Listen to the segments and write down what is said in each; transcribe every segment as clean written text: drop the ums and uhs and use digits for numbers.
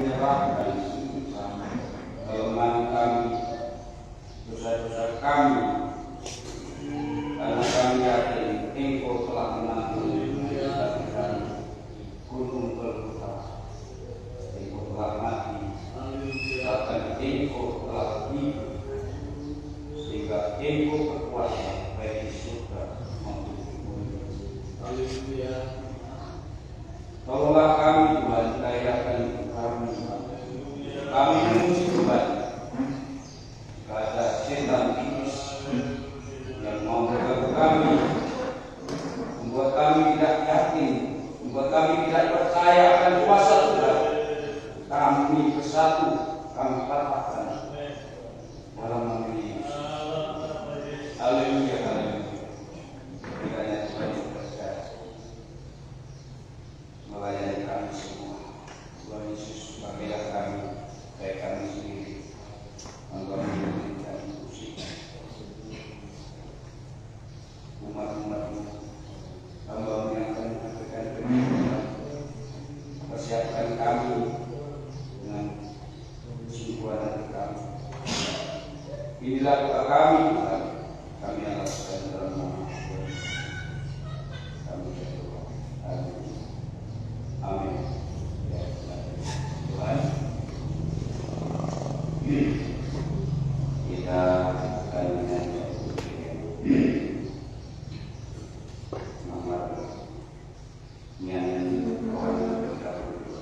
menyerahkan kelemahan kami, dosa-dosa kami, karena kami yakin Engkau telah menanggung kami gunung Golgota. Engkau telah mati, bahkan Engkau telah hidup, sehingga Engkau berkuasa baik di surga maupun di bumi. Haleluya. Tolonglah kami Tuhan, dayakan kami. Kami memuji Tuhan. Jika ada setan iblis yang mau mengganggu kami, membuat kami tidak yakin, membuat kami tidak percaya akan kuasa Tuhan, kami bersatu, kami patahkan dalam nama Yesus. Haleluya, haleluya. Kiranya Tuhan berkati melayani kami semua. Tuhan Yesus, pakailah kami, baik kami sendiri, Engkau memberikan kursi umat-umat-Mu, hamba-Mu yang akan memberikan kehidupan. Persiapkan kami dengan sungguhan hati kami. Inilah doa kami Tuhan, kami alaskan dalam nama Tuhan. Kami berdoa. Amin. Amin. Ya Tuhan, kita akan menyanyi nomor nyanyi orang terdahulu.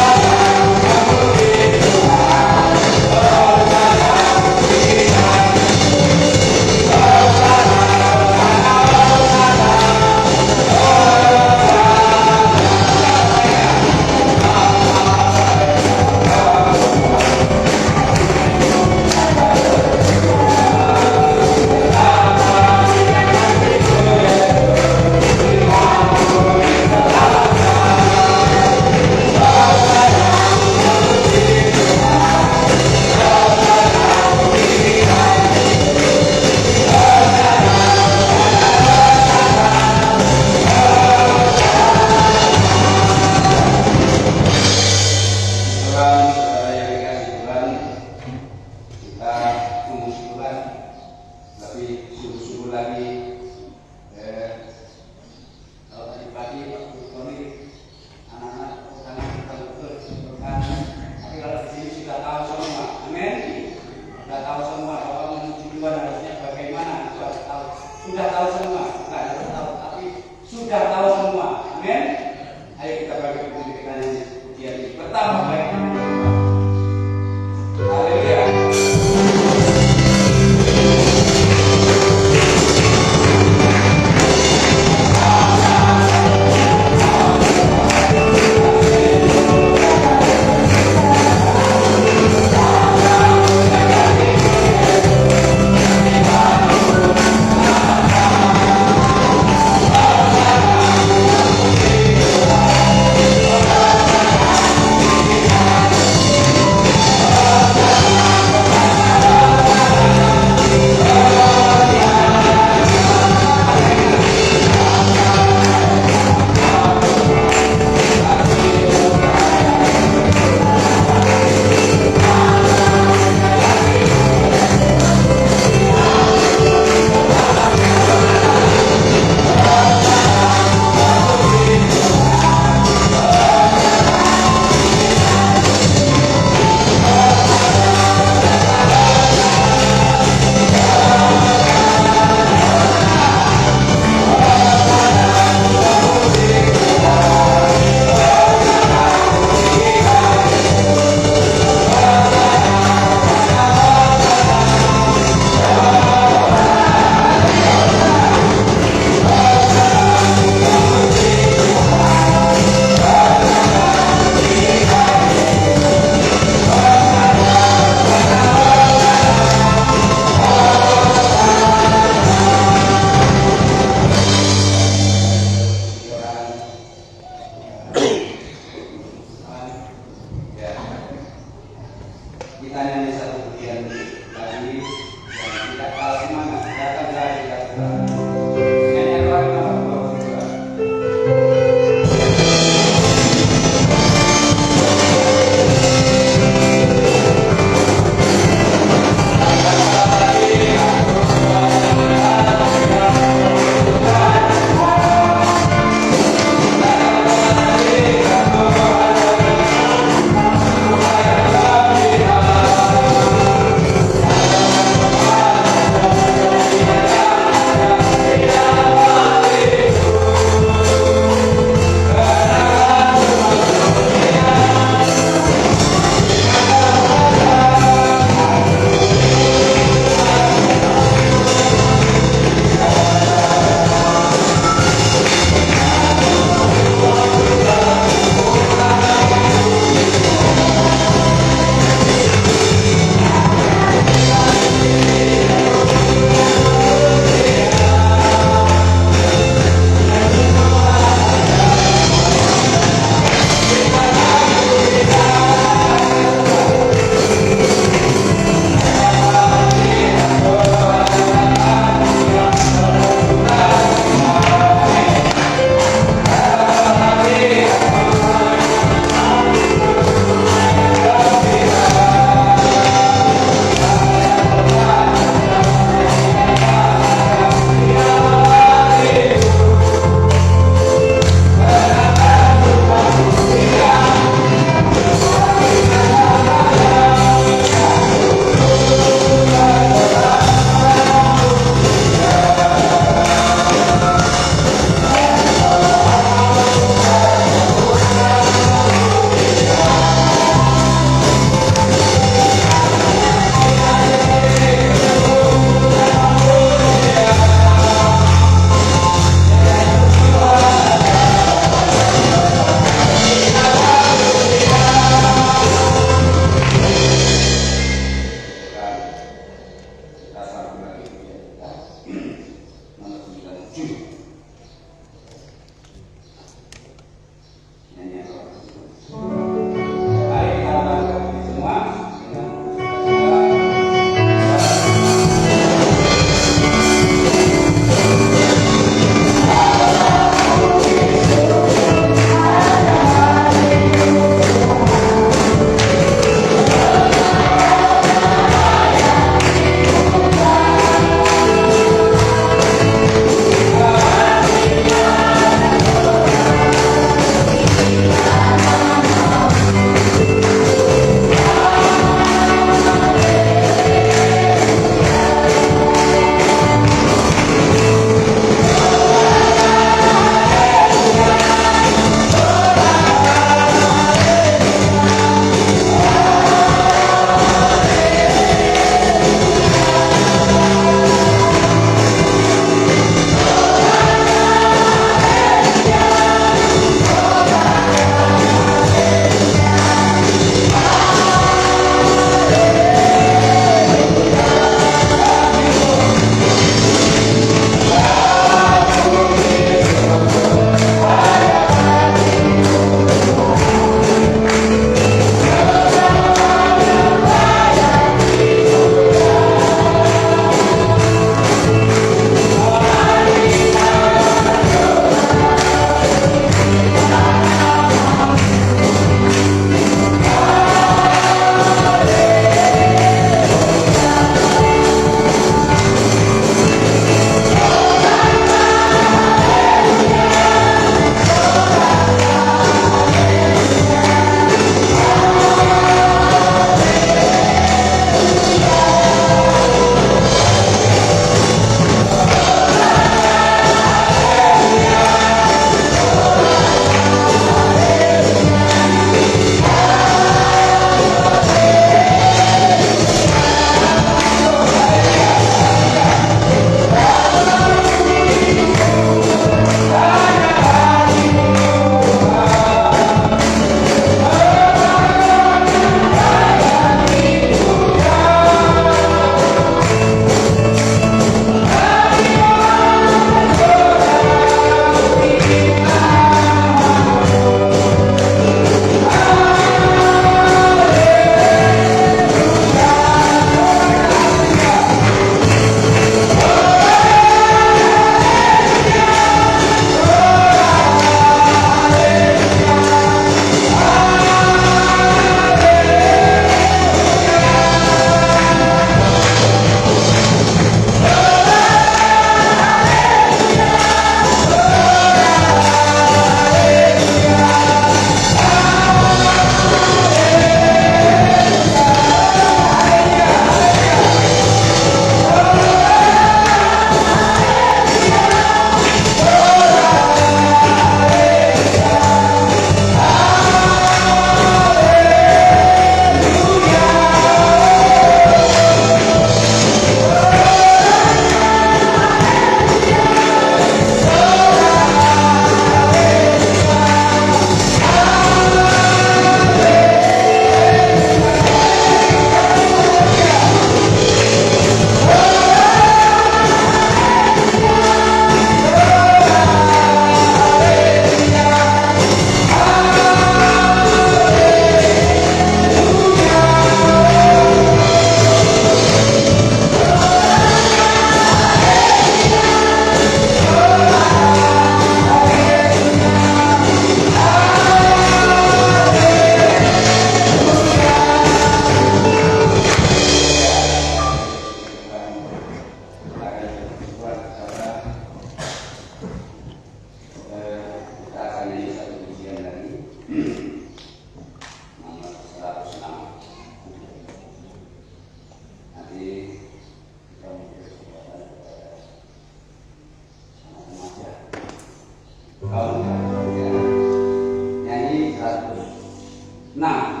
Nah,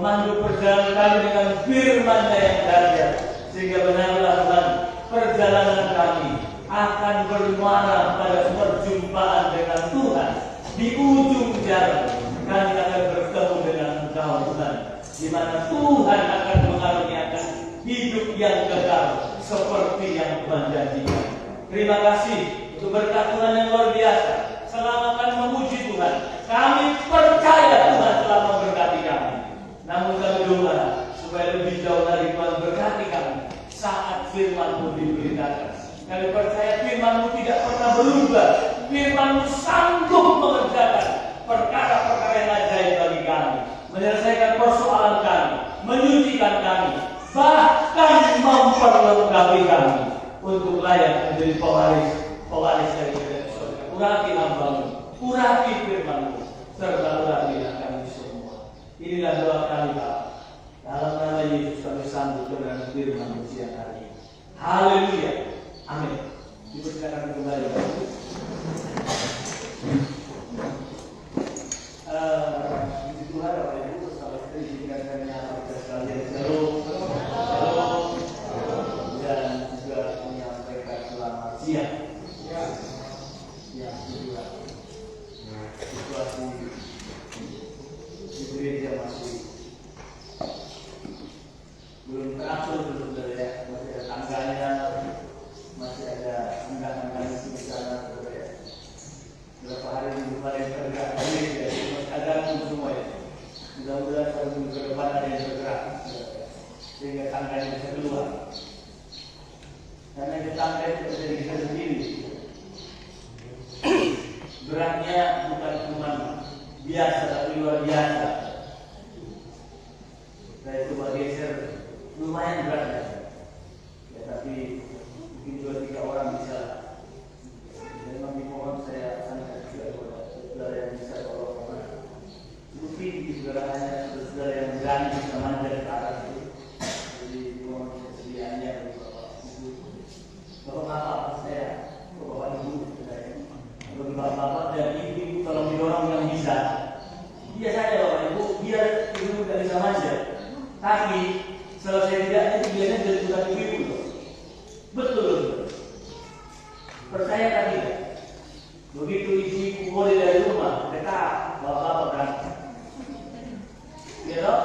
memandu perjalanan kami dengan firman-Nya yang dahsyat, sehingga benarlah Tuhan, perjalanan kami akan bermuara pada perjumpaan dengan Tuhan. Di ujung jalan kami akan bertemu dengan Engkau Tuhan, di mana Tuhan akan mengaruniakan hidup yang kekal seperti yang Tuhan janjikan. Terima kasih untuk berkat Tuhan yang luar biasa. Selama kami memuji Tuhan, kami percaya Tuhan telah memberkati kami. Namun kami doa supaya lebih jauh lagi Tuhan berkati kami saat firman-Mu diberitakan. Kami percaya firman-Mu tidak pernah berubah. Firman-Mu sanggup mengerjakan perkara-perkara yang ajaib bagi kami, menyelesaikan persoalan kami, menyucikan kami, bahkan memperlengkapi kami untuk layak menjadi pewaris dari kerajaan surga. Urapi hamba-Mu, urapi firman-Mu, serta urapilah kami semua. Inilah doa kami, Bapak. Dalam nama Yesus kami sambut dengan firman-Mu siang hari ini. Haleluya. Amin. Dipersilakan kembali. Puji Tuhan, Bapak Ibu, sahabat izinkan kami kita sekalian shalom, dan juga menyampaikan selamat siang. Ya, juga situasi di gereja masih belum teratur, saudara ya. Masih ada tangganya, masih ada anggaran di sana, saudara ya. Berapa hari minggu kemarin tergerak balik ya, masih ada semua ya. Mudah-mudahan pada minggu ke depan ada yang bergerak, sehingga tangganya bisa keluar. Karena itu tangga itu dari kita sendiri. Beratnya bukan cuma biasa, tapi luar biasa. Saya coba geser, lumayan beratnya. Ya, tapi mungkin 2-3 orang bisa. Memang dimohon saya sampaikan juga kepada saudara yang bisa tolong karena mungkin di saudara hanya saudara yang berani bisa manjat ke atas itu. Jadi dimohon kesediaannya dari Bapak Ibu. Bapak-bapak saya, Bapak Ibu saya. Bagi bapak-bapak dan ibu kalau didorong yang bisa. Biasanya Bapak Ibu biar ibu tidak bisa manjat. Tapi selesai tidaknya itu biasanya jadi tukang ibu. Betul. Percaya kan tidak? Begitu ibu mulai dari rumah, dekat bapak-bapak berangkat. Ya toh?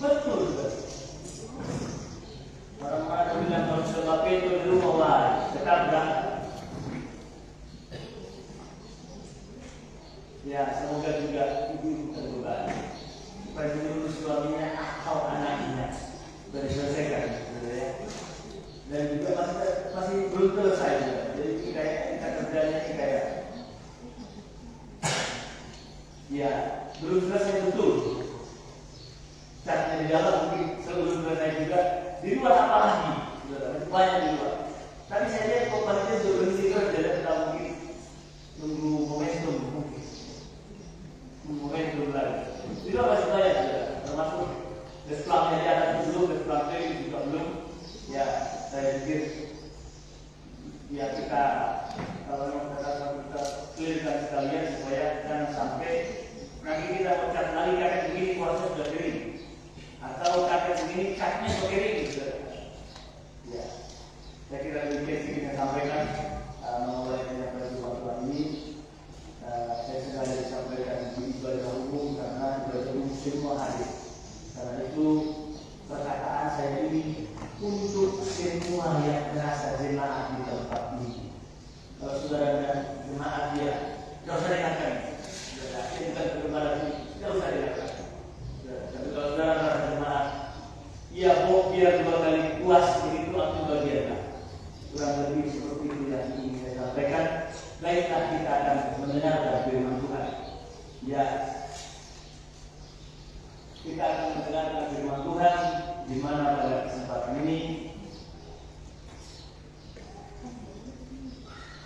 Betul. Orang-orang bilang kalau sebab itu di rumah lari, dekat berangkat. Ya, semoga juga ibu terbuka. Supaya menurut suaminya atau anaknya sudah diselesaikan, ya. Dan juga masih belum selesai juga. Jadi kita kerjanya ini kayak ya belum selesai betul. Catnya di dalam mungkin belum selesai juga. Di luar apa lagi? Banyak di luar. Tapi saya lihat kok panitia sudah berhenti kerja dan kita mungkin nunggu momentum mungkin. Momentum lagi. Di luar masih banyak juga. Termasuk desplaknya di atas belum, desplaknya juga belum. Ya, saya pikir ya kita kalau kita clearkan sekalian supaya jangan sampai nanti kita ucap lagi karet begini kuasa sudah kering atau karet begini catnya sudah kering gitu. Ya, saya kira lebih baik kita sampaikan memulai penyampaian Tuhan ini. Saya sengaja disampaikan di ibadah umum karena ibadah umum semua hadir. Karena itu perkataan saya ini untuk semua yang merasa jemaat di tempat ini. Kalau saudara dan jemaat dia, tidak usah dikatakan. Ini bukan kebenaran ini, tidak usah dikatakan. Tapi kalau saudara merasa jemaat, ia biar 2 kali puas begitu waktu bagiannya. Kurang lebih seperti itu yang ingin saya sampaikan. Baiklah kita akan mendengarkan firman Tuhan. Ya, kita akan mendengarkan firman Tuhan di mana pada kesempatan ini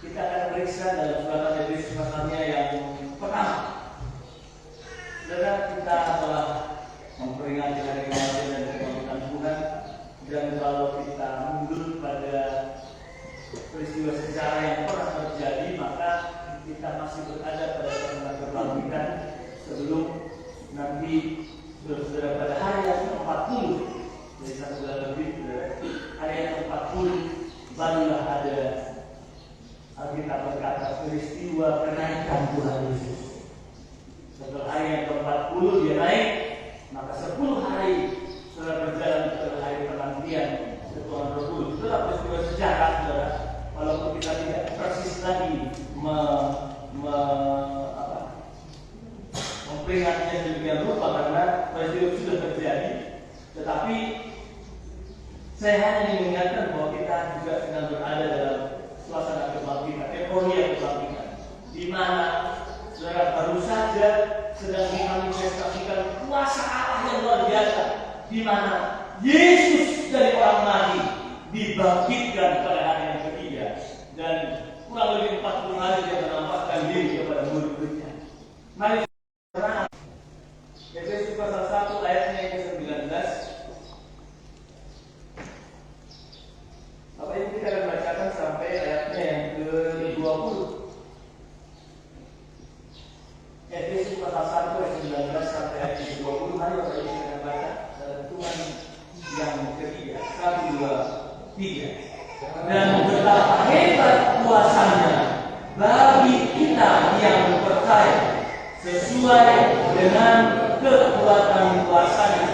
kita akan periksa dalam surat Efesus pasalnya yang pertama. Saudara, kita telah memperingati hari kematian dan kebangkitan Tuhan, dan kalau kita mundur pada peristiwa sejarah yang pernah terjadi, maka kita masih berada pada tengah kebangkitan sebelum nanti saudara 40, dari 1 bulan lebih, ayat 40 barulah ada Alkitab berkata peristiwa kenaikan Tuhan Yesus. Setelah hari yang ke-40 dia naik, maka 10 hari setelah berjalan ke hari penantian Tuhan Roh Kudus. Itulah peristiwa sejarah, saudara. Walaupun kita tidak persis lagi memperingatnya demikian rupa karena peristiwa itu sudah terjadi, tetapi saya hanya ingin mengingatkan bahwa kita juga sedang berada dalam suasana kebangkitan, euforia kebangkitan, di mana saudara baru saja sedang dimanifestasikan kuasa Allah yang luar biasa, di mana Yesus dari orang mati dibangkitkan pada hari yang ketiga, dan kurang lebih 40 hari dia menampakkan diri kepada murid-muridnya. Mari Efesus pasal 1 ayatnya yang ke-19. Bapak Ibu kita akan bacakan sampai ayatnya yang ke-20. Efesus pasal 1 ayat 19 sampai ayat ke-20. Mari Bapak Ibu kita akan baca Tuhan yang ketiga. 1, 2, 3. Dan betapa hebat kuasanya bagi kita yang percaya sesuai dengan kekuatan kuasa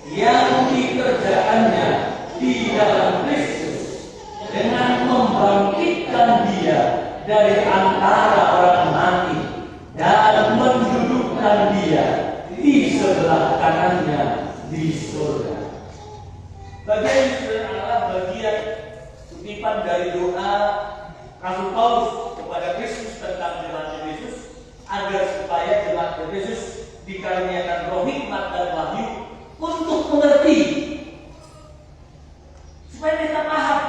yang dikerjakannya di dalam Kristus dengan membangkitkan dia dari antara orang mati dan mendudukkan dia di sebelah kanannya di surga. Bagian ini adalah bagian kutipan dari doa Rasul Paulus kepada Kristus tentang jemaat Yesus, agar supaya jemaat Yesus dikaruniakan roh hikmat dan wahyu untuk mengerti, supaya mereka paham,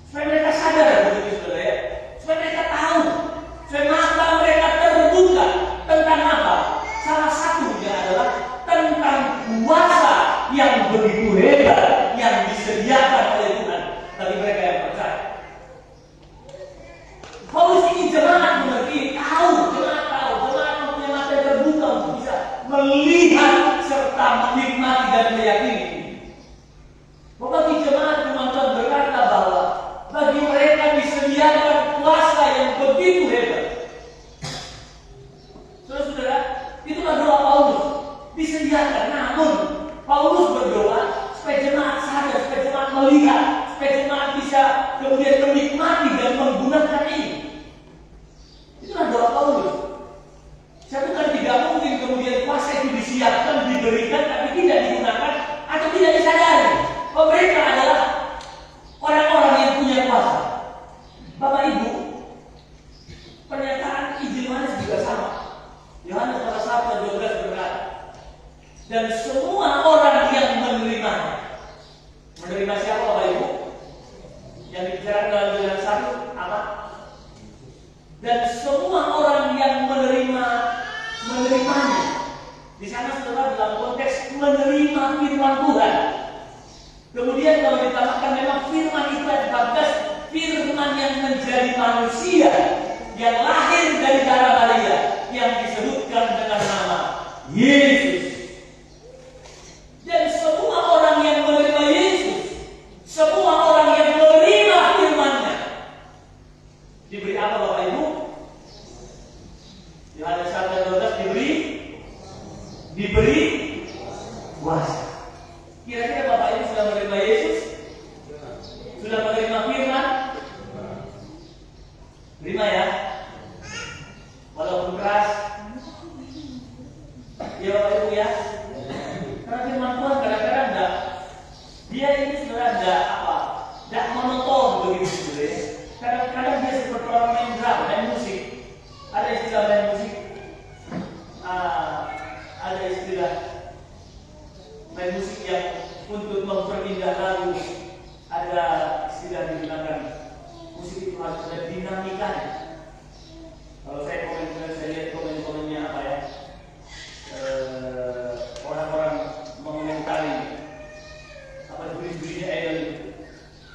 supaya mereka sadar, begitu saudara ya, supaya mereka tahu, supaya mata mereka terbuka tentang apa? Salah satunya adalah tentang kuasa yang begitu hebat yang disediakan oleh Tuhan bagi mereka yang percaya. Paulus ingin jemaat mengerti, jemaat mempunyai mata yang terbuka untuk bisa melihat serta menikmati dan meyakini. Bagi jemaat firman Tuhan berkata bahwa bagi mereka disediakan kuasa yang begitu hebat. Saudara, itulah doa Paulus, disediakan. Namun Paulus berdoa supaya jemaat sadar, supaya jemaat melihat, supaya jemaat bisa kemudian menikmati dan menggunakan ini. Itulah doa Paulus. Satu kan tidak mungkin kemudian kuasa itu disiapkan, diberikan, tapi tidak digunakan atau tidak disadari. Mereka adalah orang-orang yang punya kuasa. Bapak Ibu, pernyataan Injil Yohanes juga sama. Yohanes pasal 1 ayat 12 berkata, dan semua orang yang menerima siapa Bapak Ibu? Yang dibicarakan dalam Yohanes 1 apa? Dan semua orang yang menerimanya. Di sana saudara dalam konteks menerima firman Tuhan. Kemudian kalau ditambahkan memang firman itu ada 14, firman yang menjadi manusia, yang lahir dari darah Maria, yang disebutkan dengan nama Yesus. Dan semua orang yang menerima Yesus, semua orang yang menerima firman-Nya, diberi apa Bapak Ibu? Yohanes 1:12 diberi kuasa. Kira-kira Bapak Ibu sudah menerima Yesus? Sudah menerima firman? Terima ya. Walaupun keras. Ya Bapak Ibu ya. Karena firman Tuhan kadang-kadang enggak, dia ini sebenarnya enggak monoton begitu sebenarnya. Kadang-kadang dia seperti orang main drum, main musik. Ada istilah main musik. Ada istilah main musik yang untuk memperindah lagu. Ada istilah digunakan, musik itu harus ada dinamikanya. Kalau saya lihat komen-komennya apa ya, orang-orang mengomentari apa bunyi-bunyinya idol itu.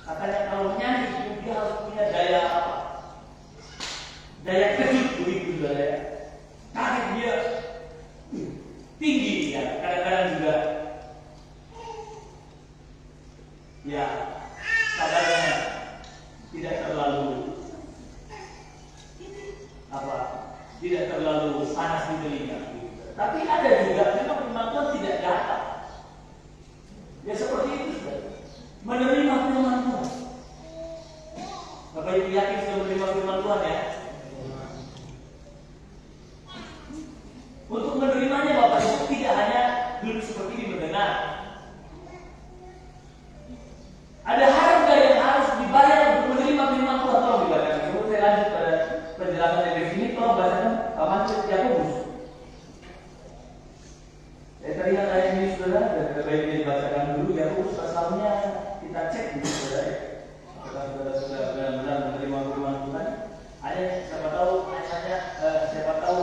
Katanya kalau nyanyi dia harus punya daya apa? Daya kejut begitu saudara ya. Kaget dia tinggi ya. Kadang-kadang juga ya kabarnya tidak terlalu tidak terlalu panas di telinga. Tapi ada juga memang firman Tuhan tidak datang. Ya seperti itu sudah. Menerima firman Tuhan. Bapak Ibu yakin sudah menerima firman Tuhan ya? Untuk menerimanya Bapak Ibu tidak hanya duduk seperti ini mendengar. Ada harga yang harus dibayar untuk menerima firman Tuhan. Tolong dibacakan. Sebelum saya lanjut pada penjelasan dari sini, tolong bacakan Paman Yakobus. Saya teringat ayat ini saudara, dan sebaiknya dibacakan dulu. Yakobus pasalnya kita cek dulu saudara. Apakah saudara sudah benar-benar menerima firman Tuhan? Ada siapa tahu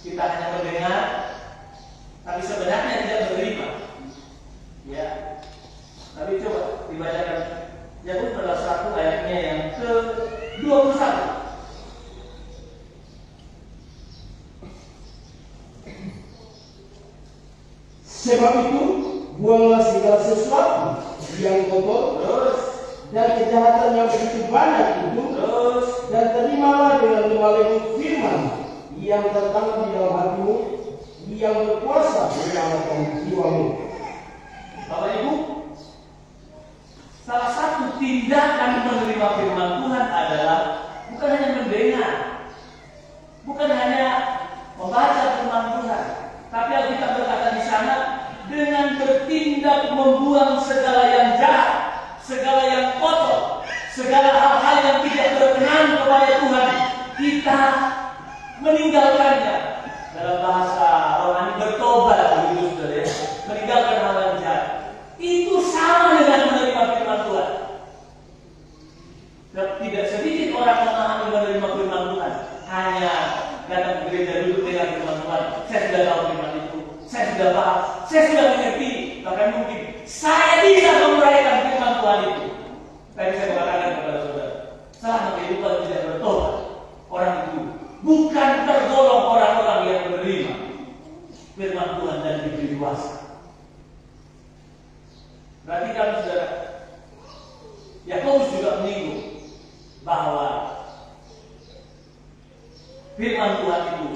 kita hanya mendengar, tapi sebenarnya tidak menerima. Ya. Tapi coba dibacakan Yakobus pada 1 ayatnya yang ke-21. Sebab itu buanglah segala sesuatu yang kotor dan kejahatan yang begitu banyak itu, dan terimalah dengan lemah lembut firman yang tertanam di dalam hatimu, yang berkuasa menyelamatkan jiwamu. Bapak Ibu, salah satu tindakan menerima firman Tuhan adalah bukan hanya mendengar, bukan hanya membaca firman Tuhan, tapi Alkitab berkata di sana dengan bertindak membuang segala yang jahat, segala yang kotor, segala hal-hal yang tidak berkenan kepada Tuhan, kita meninggalkannya. Dalam bahasa rohani bertobat, begitu saudara ya, meninggalkan hal yang jahat. Itu sama dengan menerima firman Tuhan. Tidak sedikit orang memahami menerima firman Tuhan hanya datang ke gereja duduk dengan firman Tuhan. Saya sudah tahu firman itu, saya sudah paham, saya sudah mengerti, bahkan mungkin saya bisa menguraikan firman Tuhan itu. Tapi saya mengatakan kepada saudara, selama kehidupan tidak bertobat, orang itu bukan tergolong orang-orang yang menerima firman Tuhan dan diberi kuasa. Perhatikan saudara, Yakobus juga menyinggung bahwa firman Tuhan itu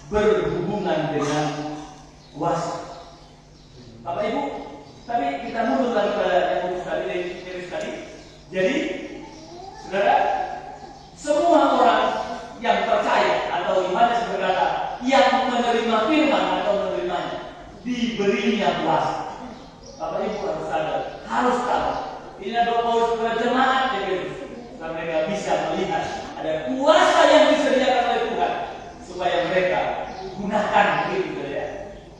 berhubungan dengan kuasa. Bapak Ibu, tapi kita mundur lagi pada Yakobus tadi. Jadi, saudara, semua orang yang percaya atau Yohanes berkata yang menerima firman atau menerimanya diberinya kuasa. Bapak Ibu harus sadar, harus tahu. Ini adalah Paulus kepada jemaat ya guys, supaya mereka bisa melihat ada kuasa yang disediakan oleh Tuhan supaya mereka gunakan begitu ya.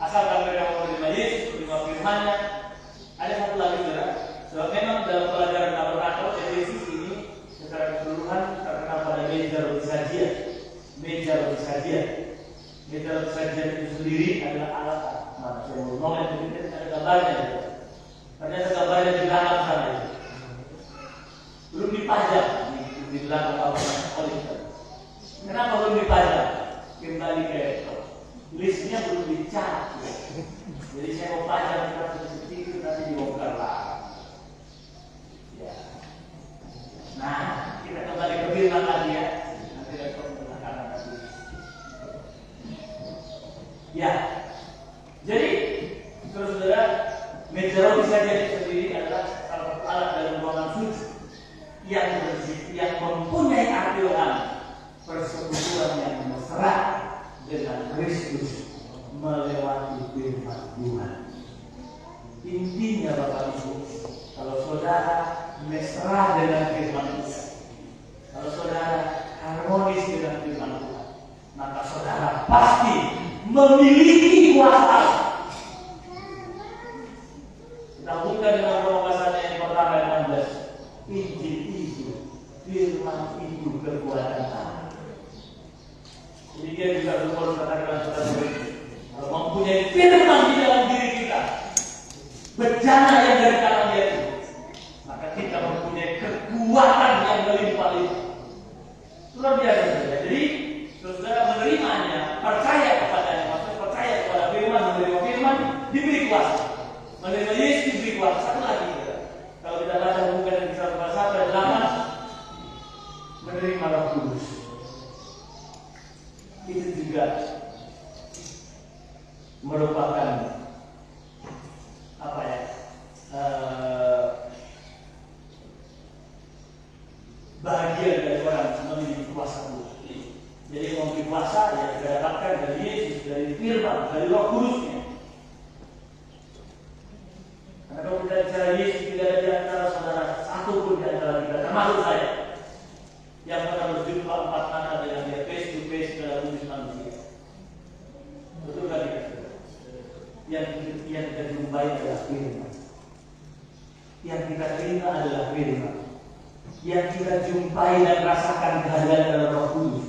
Asalkan mereka mau menerima Yesus, menerima firman-Nya. Ada satu lagi saudara, sebab memang dalam pelajaran tabernakel Yesus ini secara keseluruhan terkenal pada meja roti sajian. Meja roti sajian itu sendiri adalah alat. Nah, saya mau ngomong ini ada gambarnya. Ternyata gambarnya di belakang sana itu. Belum dipajang di belakang tabernakel Oliver. Kenapa belum dipajang? Kembali ke listnya belum dicat. Jadi saya mau pajang sedikit nanti dibongkar lah. Ya. Nah, kita kembali ke firman tadi ya. Nanti rekor belakang nanti. Ya. Jadi, terus saudara, meja roti sajian itu sendiri adalah salah satu alat dalam ruangan suci yang bersih, yang mempunyai arti rohani, persekutuan yang mesra dengan Kristus melewati firman Tuhan. Intinya Bapak Ibu, kalau saudara mesra dengan firman Tuhan, kalau saudara harmonis dengan firman Tuhan, maka saudara pasti memiliki kuasa. Kita hubungkan dengan pembahasannya yang pertama 16. Injil itu, firman itu kekuatan Allah. Jadi dia juga berkata katakan saudara, kalau mempunyai firman di dalam diri kita, bejana yang dari kanan dia itu, maka kita mempunyai kekuatan yang berlimpah-limpah. Luar biasa saja. Jadi saudara menerimanya, percaya kepadanya, maksudnya percaya kepada firman, menerima firman, diberi kuasa. Menerima Yesus diberi kuasa. Satu lagi, berbicara Yesus tidak ada di antara saudara satu pun di antara kita, termasuk saya, yang pernah berjumpa 4 mata dengan dia face to face dalam tubuh manusia. Betul kan kita? Yang kita jumpai adalah firman. Yang kita terima adalah firman. Yang kita jumpai dan rasakan kehadiran adalah Roh Kudus.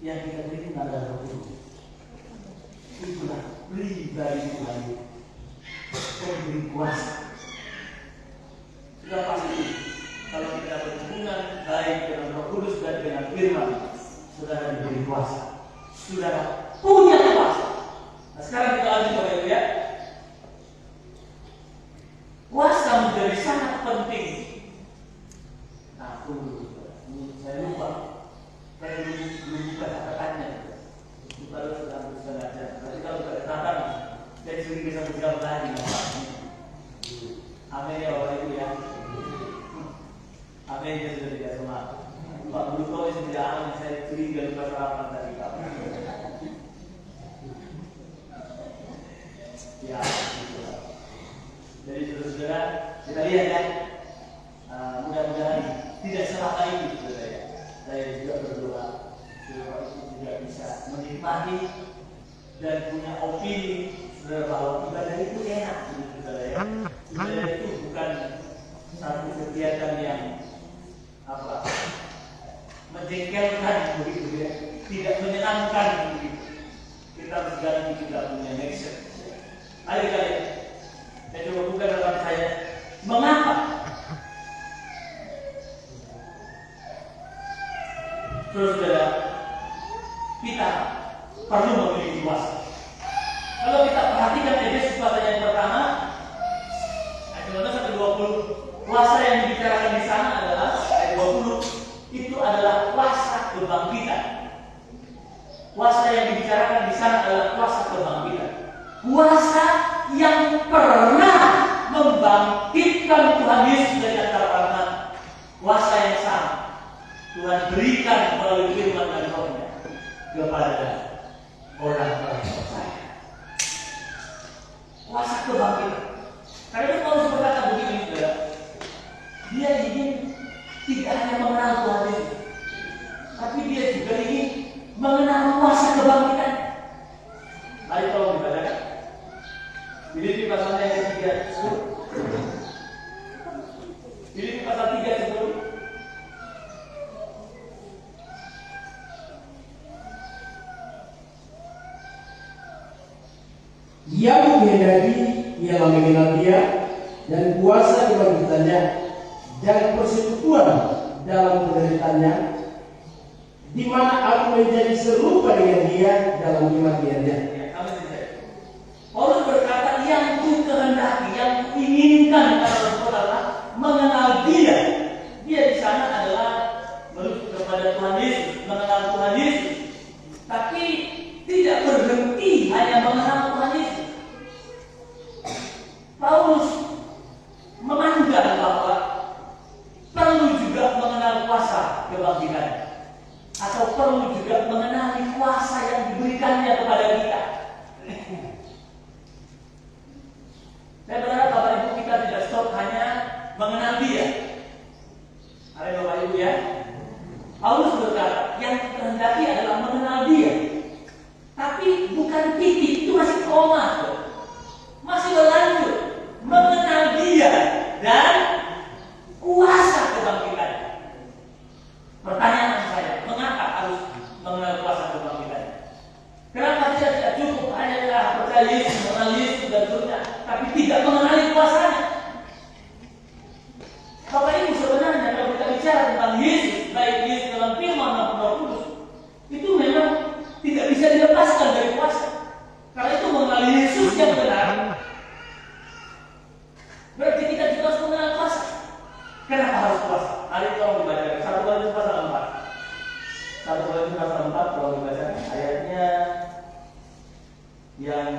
Yang kita terima adalah Roh Kudus. Itulah pribadi Tuhan, pemberi kuasa. Sudah pasti kalau kita berhubungan baik dengan Roh Kudus dan dengan firman, saudara diberi kuasa, saudara punya kuasa. Nah, sekarang kita lanjut Bapak Ibu ya. Kuasa menjadi sangat penting. Nah, saya lupa. Saya belum buka catatannya. Baru sudah bersengaja. Tapi kalau buka catatan, saya sendiri bisa berjawab lagi. Amin ya Bapak Ibu ya. Amin ya sudah tidak semua. Pak Bruto itu tidak aman. Saya curiga lupa sarapan tadi. Ya, itulah. Jadi saudara, kita lihat ya. Mudah-mudahan tidak salah itu saudara ya. Saya juga berdoa supaya itu juga bisa menikmati dan punya opini saudara bahwa ibadah itu enak, saudara ya. Ibadah itu bukan satu kegiatan yang menjengkelkan begitu ya, tidak menyenangkan begitu. Kita harus ganti kita punya next. Ayo kita lihat. Saya coba buka dalam saya. Mengapa? Saudara, kita perlu memiliki kuasa. Kalau kita perhatikan Efesus pasal yang pertama, ayat 19-20, kuasa yang dibicarakan di sana adalah ayat 20, itu adalah kuasa kebangkitan. Kuasa yang dibicarakan di sana adalah kuasa kebangkitan. Kuasa yang pernah membangkitkan Tuhan Yesus dari antara orang mati. Kuasa yang sama Tuhan berikan melalui firman dan Roh-Nya kepada orang-orang yang percaya. Kuasa kebangkitan. Karena itu Paulus berkata begini, saudara. Dia ingin tidak hanya mengenal Tuhan Yesus, tapi dia juga ingin mengenal kuasa kebangkitan. Mari tolong dibacakan. Filipi pasal yang ketiga, Filipi pasal 3:10. Yang menghendaki ialah mengenal Dia dan kuasa kebangkitannya dan persekutuan dalam penderitaannya, di mana aku menjadi serupa dengan Dia dalam kematiannya. Paulus berkata, yang ku kehendaki, yang ku inginkan adalah mengenal Dia. Dia di sana adalah menuju kepada Tuhan Yesus, mengenal Tuhan Yesus. Tapi tidak berhenti hanya mengenal Tuhan Yesus. Paulus memandang bahwa perlu juga mengenal kuasa kebangkitan, atau perlu juga mengenali kuasa yang diberikannya kepada kita. Saya berharap Bapak Ibu kita tidak stop hanya mengenal Dia. Ada Bapak Ibu ya. Paulus berkata, yang kehendaki adalah mengenal Dia. Tapi bukan titik, itu masih koma, masih berlanjut mengenal Dia dan kuasa kebangkitan. Pertanyaan saya, mengapa harus mengenal kuasa kebangkitan? Kenapa tidak cukup hanya percaya Yesus, mengenal Yesus dan seterusnya, tapi tidak mengenali kuasanya? Bapak Ibu, sebenarnya kalau kita bicara tentang Yesus, baik Yesus dalam firman maupun Roh Kudus, itu memang tidak bisa dilepaskan dari kuasa. Karena itu mengenal Yesus yang benar, berarti kita juga harus mengenal kuasa. Kenapa harus kuasa? Mari tolong dibacakan 1 Korintus pasal 4. 1 Korintus pasal 4 tolong dibacakan ayatnya yang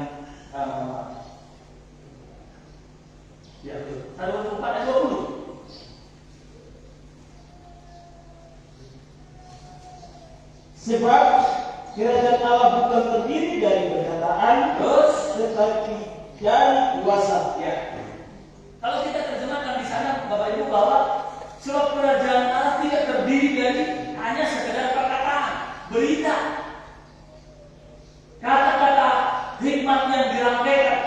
ya, 1 Korintus 4 ayat 20. Sebab kerajaan Allah bukan terdiri dari perkataan, tetapi dan kuasa. Ya. Kalau kita terjemahkan di sana, Bapak Ibu, bahwa sebab kerajaan Allah tidak terdiri dari hanya sekedar perkataan, berita, kata-kata hikmat yang dirangkaikan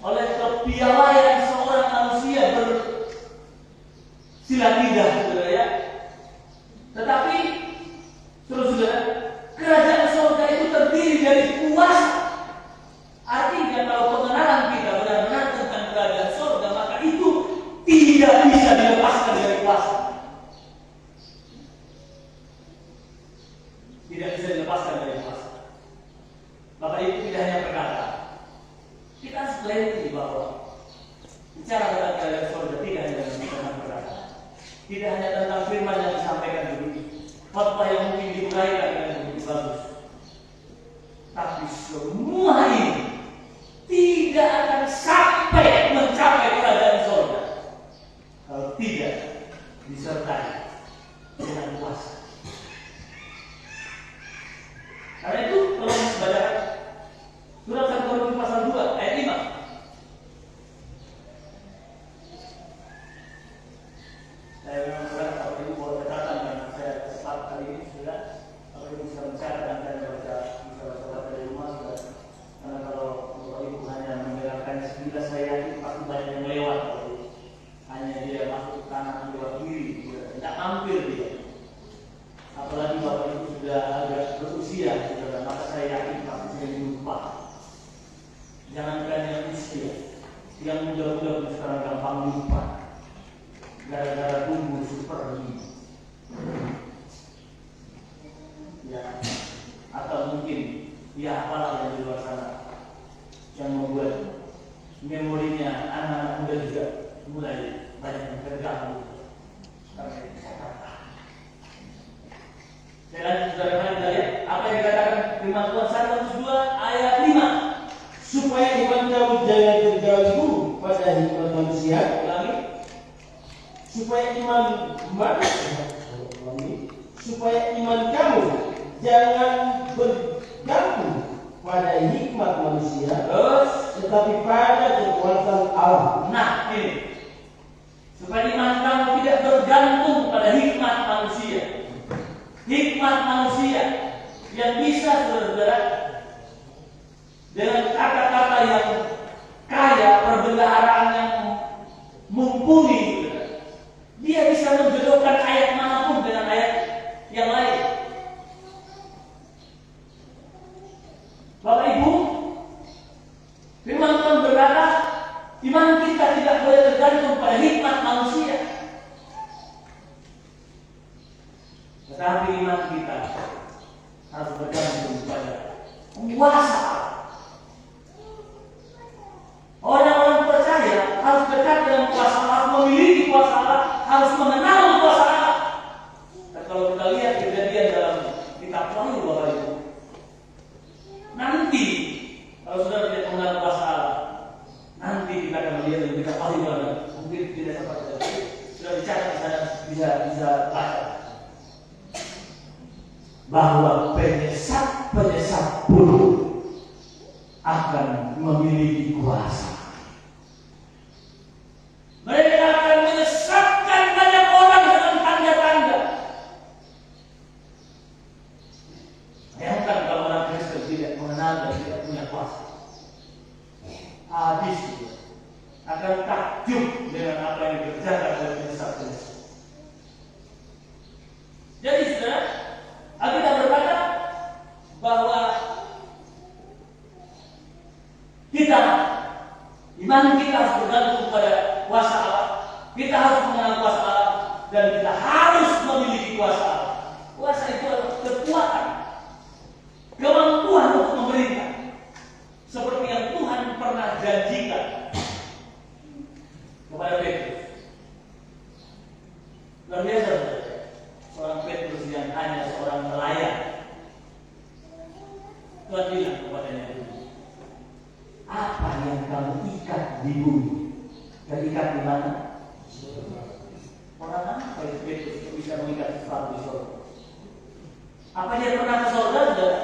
oleh kepiawaian seorang manusia bersilat lidah, saudara ya. Tetapi, saudara, kerajaan surga itu terdiri dari kuasa. Artinya kalau pengenalan kita benar-benar tentang kerajaan surga, maka itu tidak bisa dilepaskan dari kuasa. Tidak bisa dilepaskan dari kuasa. Bapak Ibu, tidak hanya berkata, kita harus pelajari bahwa bicara tentang kerajaan surga tidak hanya tentang berkata, tidak hanya tentang firman yang disampaikan begitu, khotbah yang mungkin diuraikan dengan begitu bagus, tapi semua ini tidak akan sampai mencapai kerajaan surga kalau tidak disertai dengan kuasa. Karena itu kalau membaca surat 1 Korintus pasal 2 ayat 5. Saya memang berat kalau Ibu bawa catatan karena saya sempat kali ini sudah. Kalau Ibu bisa mencatat dan saya bisa baca dari rumah sudah. Karena kalau Ibu hanya mendengarkan sekilas, saya yakin pasti banyak yang lewat. Hanya dia masuk kanan lewat kiri, tidak mampir dia. Apalagi Bapak Ibu sudah agak berusia, saudara, maka saya yakin pasti sudah lupa. Jangankan yang usia, yang muda-muda sekarang gampang lupa. Gara-gara tunggu super ini. Ya, atau mungkin ya apalah yang di luar sana yang membuat memorinya anak-anak muda juga mulai banyak yang terganggu. Saya lanjut, saudara, kita lihat apa yang dikatakan firman Tuhan 1 Korintus 2 ayat 5. Supaya iman kamu jangan terganggu pada hikmat manusia. Ulangi. Supaya iman kamu jangan bergantung pada hikmat manusia, Terus, tetapi pada kekuatan Allah. nah ini, supaya iman kamu tidak bergantung pada hikmat manusia. Hikmat manusia yang bisa, saudara, dengan kata-kata yang kaya, perbendaharaan yang mumpuni, saudara, dia bisa menjodohkan ayat manapun dengan ayat yang lain. Bapak Ibu, firman Tuhan berkata, iman kita tidak boleh tergantung pada hikmat manusia, tetapi iman kita harus bergantung pada kuasa. Orang-orang percaya harus dekat dengan kuasa Allah, harus memiliki kuasa Allah, harus mengenal kuasa Allah. Dan kalau kita lihat kejadian dalam kitab Wahyu, Bapak Ibu, nanti kalau sudah tidak mengenal kuasa Allah, nanti kita akan melihat dalam kitab Wahyu, mungkin tidak sempat sudah dicatat di sana, bisa baca bahwa penyesat pun akan memiliki kuasa. Mereka akan menyesatkan banyak orang dengan tanda-tanda. Bayangkan kalau orang Kristen tidak mengenal dan tidak punya kuasa, habis dia akan takjub dengan apa yang dikerjakan oleh penyesat-penyesat. Jadi, saudara, Alkitab berkata bahwa iman kita harus bergantung pada kuasa Allah. Kita harus mengenal kuasa Allah dan kita harus memiliki kuasa Allah. Kuasa itu adalah kekuatan, kemampuan untuk memerintah, seperti yang Tuhan pernah janjikan kepada Petrus. Luar biasa, seorang Petrus yang hanya seorang nelayan. Tuhan bilang kepadanya, apa yang kamu ikat di bumi, terikat di mana? Orang apa yang Petrus bisa mengikat sesuatu di surga? Apa dia pernah ke surga, saudara?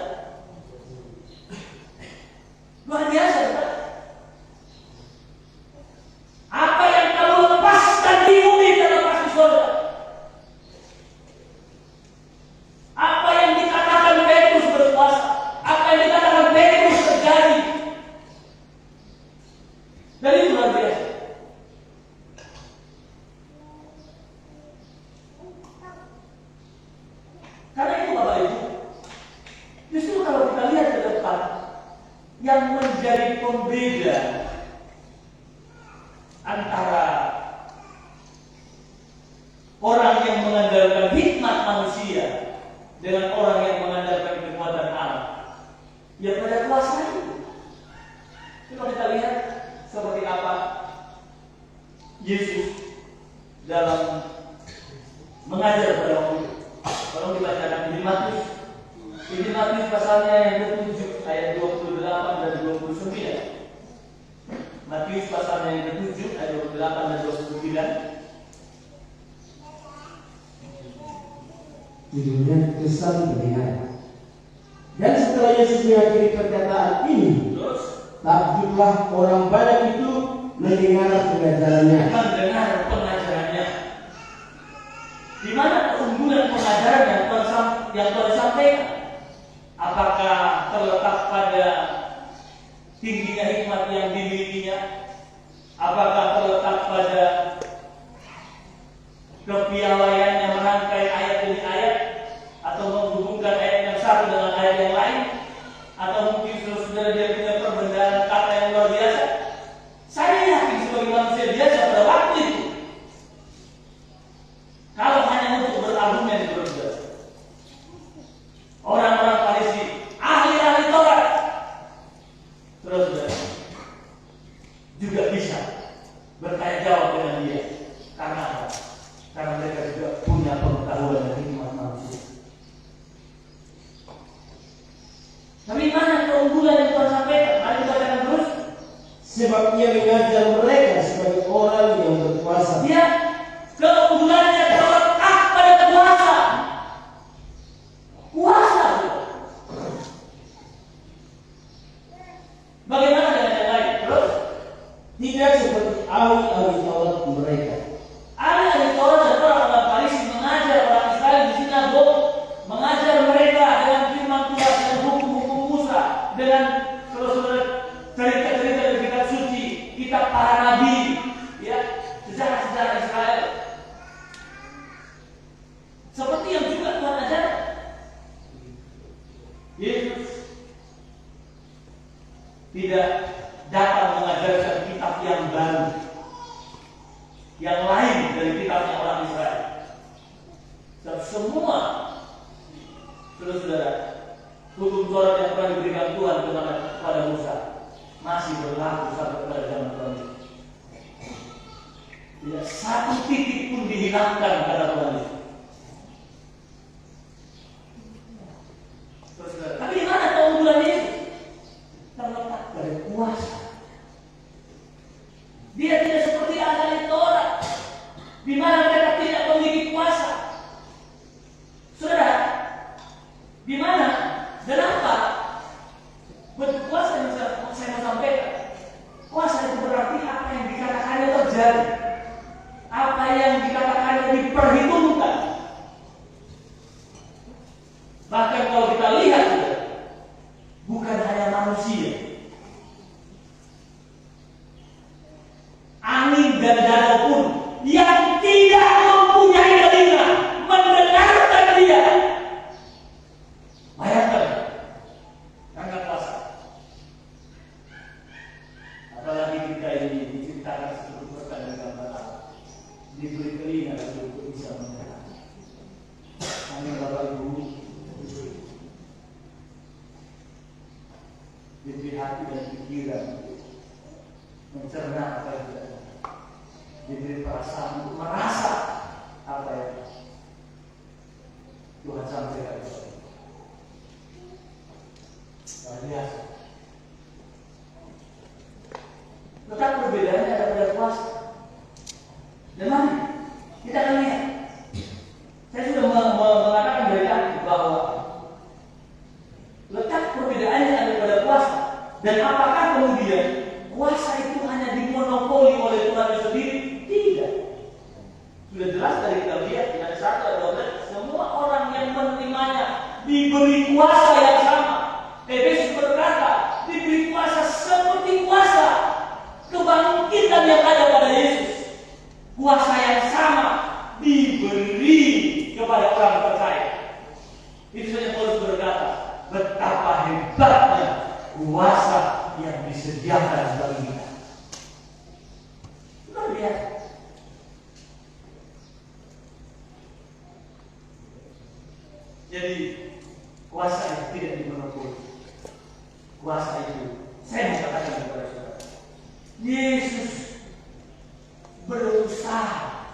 Luar biasa, saudara. Dan itu luar biasa. Karena itu Bapak Ibu, justru kalau kita lihat ke depan, yang menjadi pembeda antara orang yang mengandalkan hikmat manusia dengan orang yang mengandalkan kekuatan Allah, ya pada kuasa itu. Coba kita lihat seperti apa Yesus dalam mengajar pada waktu itu. Kalau dibacakan Injil Matius pasalnya yang ke-7 ayat 28 dan 29. Matius pasalnya yang ke-7 ayat 28 dan 29. Judulnya kesan pendengar. Dan setelah Yesus mengakhiri perkataan ini, takjublah orang banyak itu mendengar pengajarannya. Di mana keunggulan pengajaran yang Tuhan sampaikan? Apakah terletak pada tingginya hikmat yang dimilikinya? Apakah terletak pada kepiawaiannya merangkai ayat demi ayat, atau menghubungkan ayat yang satu dengan ayat yang lain, atau mungkin saudara dia punya perbedaan kata yang luar biasa? Saya yakin sebagai manusia biasa pada waktu itu, kalau hanya untuk berargumen berbeda, orang-orang Farisi, ahli-ahli Taurat, terus juga bisa bertanya jawab dengan dia. Karena apa? Karena mereka juga punya pengetahuan dan hikmat manusia. Tapi mana keunggulan yang Tuhan sampaikan? Mari kita bacakan terus. Sebab ia mengajar mereka sebagai orang yang berkuasa. Dia keunggulannya terletak pada kuasa. Kuasa. Bagaimana dengan yang lain? Terus Tidak seperti ahli-ahli Taurat mereka. ahli Taurat dan orang-orang Farisi mengajar orang Israel di sinagog, mengajar mereka dengan firman Tuhan dan hukum-hukum Musa, dengan cerita-cerita dari kitab suci, kitab para nabi, ya, sejarah-sejarah Israel. Seperti yang juga Tuhan ajarkan. Yesus tidak datang mengajarkan kitab yang baru, yang lain dari kitabnya orang Israel. Dan semua saudara-saudara, hukum Taurat yang pernah diberikan Tuhan kepada Musa masih berlaku sampai pada zaman Tuhan. Tidak satu titik pun dihilangkan kata Tuhan itu. Tapi di mana keunggulan Yesus? Terletak pada kuasa. Dia tidak seperti ahli Taurat, di mana mereka tidak memiliki kuasa. Saudara, di mana dan apa bentuk kuasa yang saya mau sampaikan? Kuasa itu berarti apa yang dikatakannya terjadi, apa yang dikatakannya diperhitungkan. Bahkan kalau kita lihat, bukan hanya manusia, angin dan danau pun yang tidak mempunyai telinga mendengarkan dia. Bayangkan, angkat kuasa. Apalagi kita ini diceritakan seperti berkat dari gambar Allah, diberi telinga untuk bisa mendengar. Amin Bapak Ibu. Diberi hati dan pikiran mencerna apa yang kita dengar, diberi perasaan untuk merasa apa yang Tuhan sampaikan. Luar biasa. Tetap perbedaannya ada pada kuasa. Dan mari kita akan lihat. Saya sudah mengatakan dari tadi bahwa letak perbedaannya ada pada kuasa. Dan apakah kemudian kuasa itu hanya dimonopoli oleh Tuhan sendiri? Tidak. Sudah jelas dari kita lihat di ayat 1 ayat 12, semua orang yang menerimanya diberi kuasa yang sama. Efesus berkata, diberi kuasa seperti kuasa kebangkitan kuasa yang sama diberi kepada orang percaya. Itu saja Paulus berkata, betapa hebatnya kuasa yang disediakan bagi kita. Luar biasa. Jadi kuasa yang tidak dimonopoli. Kuasa itu, saya mau katakan kepada saudara, Yesus berusaha,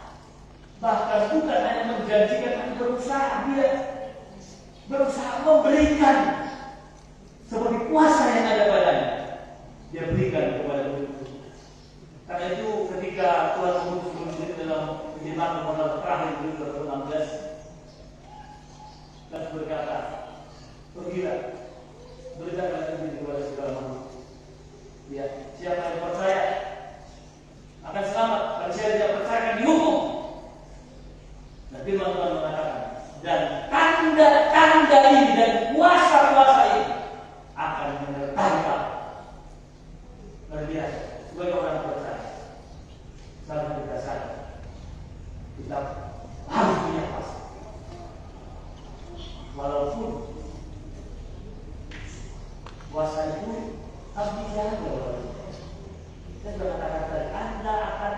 bahkan bukan hanya menjanjikan, tapi berusaha. Dia berusaha memberikan seperti kuasa yang ada padanya. Dia berikan kepada murid-murid. Karena itu ketika Tuhan mengutus murid dalam perjalanan pasal terakhir di 16, dan berkata, pergilah, beritakan Injil kepada segala makhluk. Ya, siapa yang percaya akan selamat, dan siapa yang tidak percaya akan dihukum. Dan firman Tuhan mengatakan, dan tanda-tanda ini dan kuasa-kuasa ini akan menyertai kamu. Luar biasa. Sebagai orang percaya, selalu kita sadar, kita harus punya kuasa. Walaupun kuasa itu harus dijaga oleh kita. Saya sudah katakan tadi, Anda akan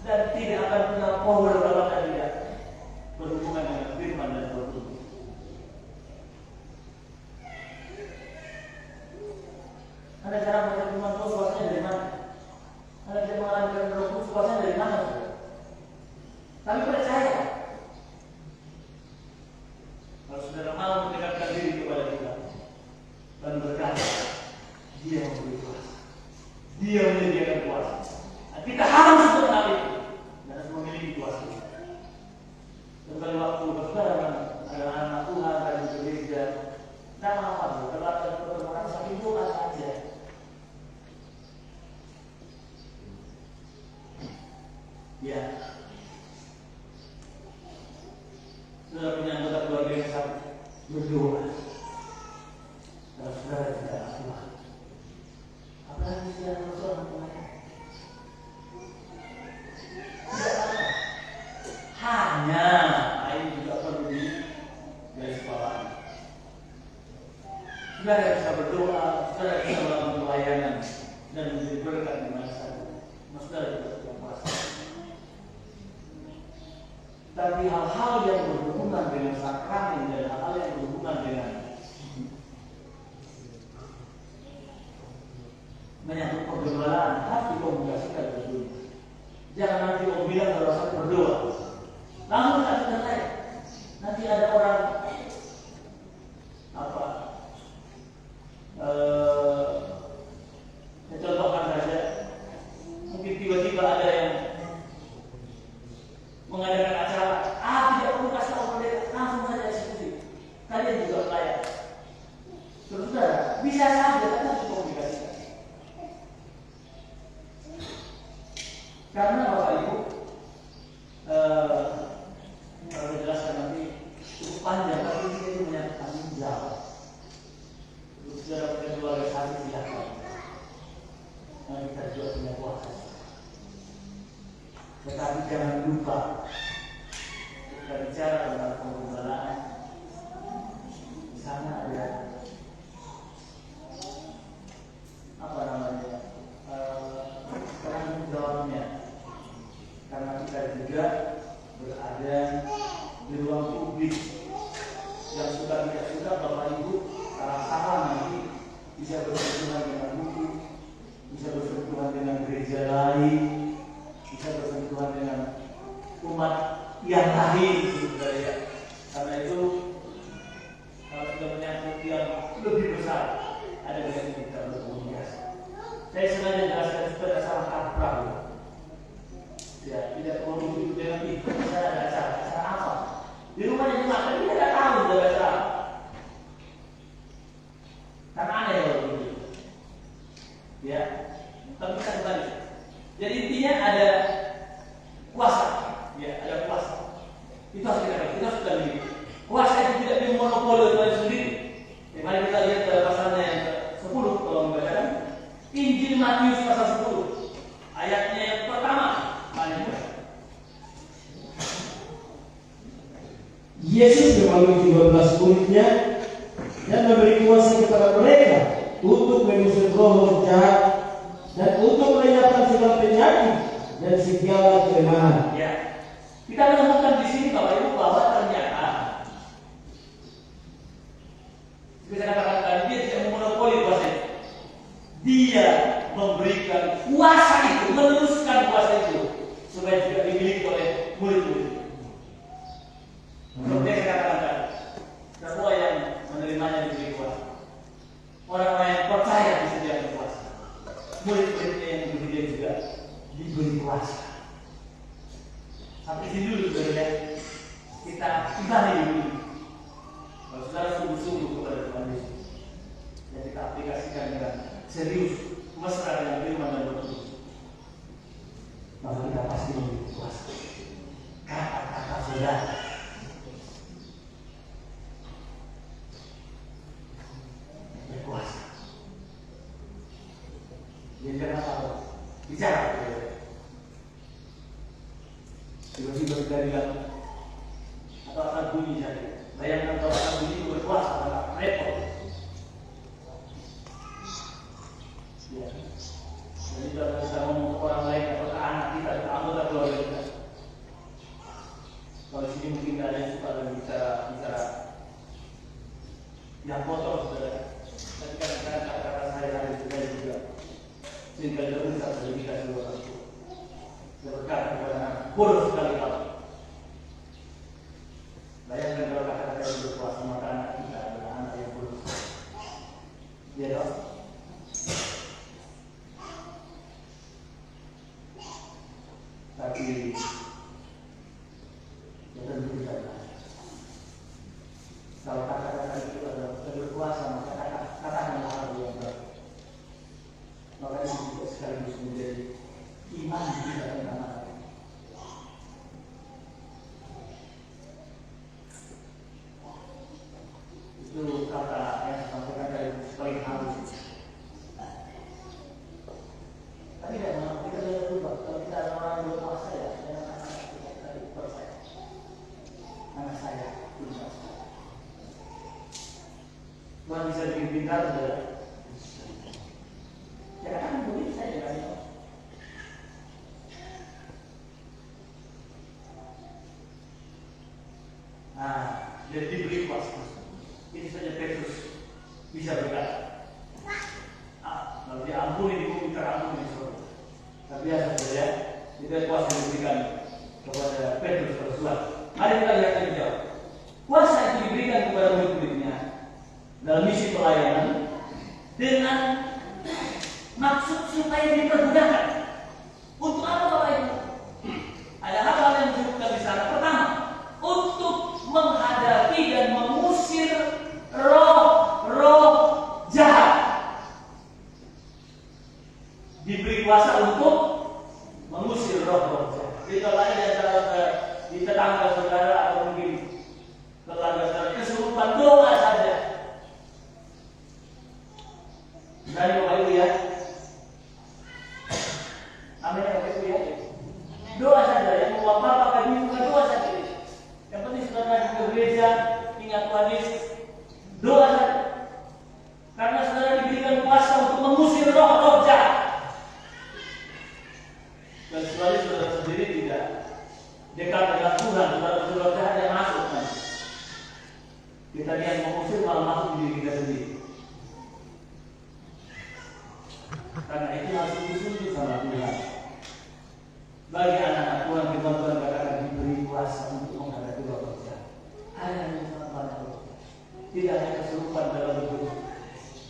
dan tidak akan punya power kalau Anda tidak berhubungan dengan firman dan berhubungan. Anda jarang baca firman Tuhan, kuasanya dari mana? Anda tidak mengalami Roh Kudus, kuasanya dari mana? Tapi percaya. Kalau saudara mau mendekatkan diri kepada kita dan berkata, Dia memberi kuasa, Dia menyediakan kuasa. Nah, kita harus mengenal itu dan harus memiliki kuasa. Dan kalau waktu saudara ada anak Tuhan dari gereja, tidak apa-apa, kalau ada pertemuan sambil doa saja. Ya, saudara punya anggota keluarga yang sama, berdoa. Kalau saudara tidak akuah, apalagi secara seorang pelayan, tidak apa. Hanya ini juga perlu di garis bawah. Saudara bisa berdoa, saudara bisa melakukan pelayanan dan menjadi berkat di masa depan. Saudara juga punya kuasa. Tapi hal-hal yang berhubungan dengan sakramen dan hal-hal yang berhubungan dengan menyangkut pergaulan harus dikomunikasikan dulu. Jangan nanti mau bilang kalau saya berdoa, langsung tak selesai. Nanti ada orang contohkan saja, mungkin tiba-tiba ada yang mengadakan acara, tidak perlu kasih tahu pendeta, langsung saja eksekusi. Kalian juga layak. Saudara, bisa saja tapi harus dikomunikasikan. Karena Bapak Ibu, kalau dijelaskan nanti cukup panjang, tapi ini itu menyangkut tanggung jawab. Saudara punya keluarga satu silakan. Nah, kita juga punya kuasa. Tetapi jangan lupa, kita bicara tentang penggembalaan. Di sana ada tanggung jawabnya. Karena kita juga berada di ruang publik yang suka tidak suka Bapak Ibu para salah nanti bisa bersentuhan dengan buku, bisa bersentuhan dengan gereja lain, bisa bersentuhan dengan umat yang lain, saudara. Karena itu kalau sudah menyangkut yang lebih besar, ada yang kita berkomunikasi. Saya sengaja jelaskan supaya salah kaprah. Ya, tidak perlu duduk dengan itu. Saya ada acara apa? Di rumahnya cuma kan dia tidak tahu ada acara. Karena aneh kalau begitu. Ya, tapi kita kembali. Jadi intinya ada kuasa, ya ada kuasa. Itu harus kita sudah miliki. Kuasa itu tidak dimonopoli oleh sendiri. Mari kita lihat pasalnya yang ke-10 kalau membacakan Injil Matius pasal 10 ayatnya yang pertama. Mari Yesus memanggil 12 muridnya dan memberi kuasa kepada mereka untuk mengusir roh jahat dan untuk melenyapkan segala penyakit dan segala kelemahan. Ya, kita menemukan di sini Bapak Ibu bahwa ternyata bisa katakan dia tidak memonopoli kuasa itu. Dia memberikan kuasa itu, meneruskan kuasa itu supaya juga dimiliki oleh murid-murid. Seperti yang saya katakan, semua yang menerimanya diberi kuasa. Orang-orang yang percaya disediakan kuasa. Murid-muridnya yang berbeda juga diberi kuasa. Sampai sini dulu saudara, kita imani dulu. Kalau saudara sungguh-sungguh kepada Tuhan Yesus, dan kita aplikasikan dengan serius, mesra dengan firman dan betul, maka kita pasti memiliki kuasa. Kata-kata saudara berkuasa. Jadi kenapa bicara? Tiba-tiba kita bilang atau akan bunyi saja. Bayangkan kalau akan bunyi itu berkuasa, maka repot. Ya. Jadi kalau kita ngomong ke orang lain atau ke anak kita, ke anggota keluarga kita, kalau sini mungkin tidak ada yang suka dengan bicara yang kotor, saudara. Tapi kadang-kadang kata-kata saya juga sehingga terusah sedemikian dua orang tua. Saya berkata kepada anak, bodoh sekali kau. Bayangkan kalau kata-kata yang berkuasa, maka anak kita adalah anak yang bodoh. Ya dong? Tapi ya tentu tidak. Kalau kata-kata itu adalah berkuasa, maka katakanlah hal yang baik. Maka itu juga sekaligus menjadi iman kita tentang anak. Itu kata yang saya sampaikan dari paling halus. Tapi tidak, kita tidak berubah. Kalau kita ada orang yang berkuasa ya, dengan anak kita tadi percaya. Anak saya berkuasa. Tuhan bisa bikin pintar, saudara. Ya kan begitu saja kan. Nah, jadi diberi kuasa. Ini saja Petrus bisa berkata, kalau dia ampuni di bumi, terampuni di surga. Tapi biasa saja, tidak kuasa diberikan kepada Petrus Rasulullah. Mari kita lihat yang jawab. Kuasa itu diberikan kepada murid-muridnya dalam misi pelayanan dengan maksud supaya dipergunakan. Untuk apa Bapak Ibu? Ada hal-hal yang disebutkan di sana. Pertama, untuk menghadapi dan mengusir roh-roh jahat. Diberi kuasa untuk mengusir roh-roh jahat. Jadi kalau ada di tetangga saudara atau mungkin tetangga saudara kesurupan, doa saja. Berani Bapak Ibu ya. Amin Bapak Ibu ya. Doa saja, yang mau apa-apa kami bukan doa saja. Yang penting saudara di gereja ingat Tuhan Yesus. Doa saja. Karena saudara diberikan kuasa untuk mengusir roh-roh jahat. Dan kecuali saudara sendiri tidak dekat dengan Tuhan, saudara jahat yang masuk kan. Kita yang mengusir malah masuk di diri kita sendiri. Karena itu harus disuruh sama Tuhan. Bagi anak-anak Tuhan, Tuhan katakan diberi kuasa untuk menghadapi roh jahat. Ada yang sangat banyak roh jahat. Tidak hanya kesurupan dalam bentuk